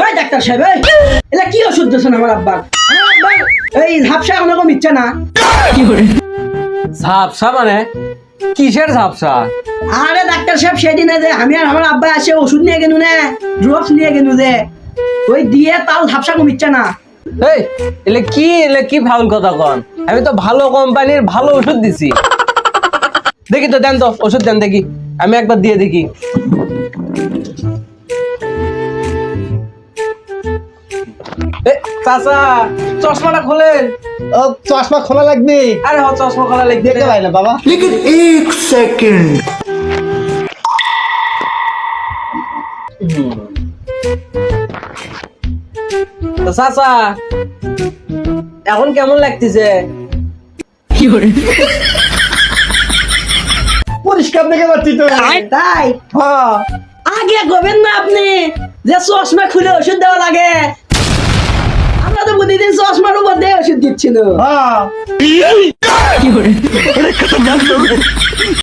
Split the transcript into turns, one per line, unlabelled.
এই ডাক্তার সাহেব এলা কি ওষুধ দিচ্ছেন আমার আব্বার এই ঝাপসা কোনো ইচ্ছা না
ঝাপসা মানে কিসের ঝাপসা?
আরে ডাক্তার সাহেব সেদিনে যে আমি আর আমার আব্বা আসে ওষুধ নিয়ে গেলু না ড্রপস নিয়ে গেলু যে ওই দিয়ে তাও ঝাপসা কম ইচ্ছা না।
এই এলে কি ফাউল কথা কন? আমি তো ভালো কোম্পানির ভালো ওষুধ দিছি। দেখি তো দেন তো ওষুধ দেন দেখি, আমি একবার দিয়ে দেখি। চাচা চশমাটা খোলেন।
ও চশমা খোলা লাগবে।
আরে চশমা খোলা লাগবে
দেখতে পাই না বাবা।
लेकिन एक सेकंड
তো চাচা এখন কেমন লাগতেছে?
পরিষ্কার দেখে পাচ্ছি তো।
তাই
হ্যাঁ
আগে কবেন না আপনি যে চশমা খুলে ওষুধ দেওয়া লাগে, আমরা তো প্রতিদিন চশমার উপর দিয়ে ওষুধ দিচ্ছিল।
হ্যাঁ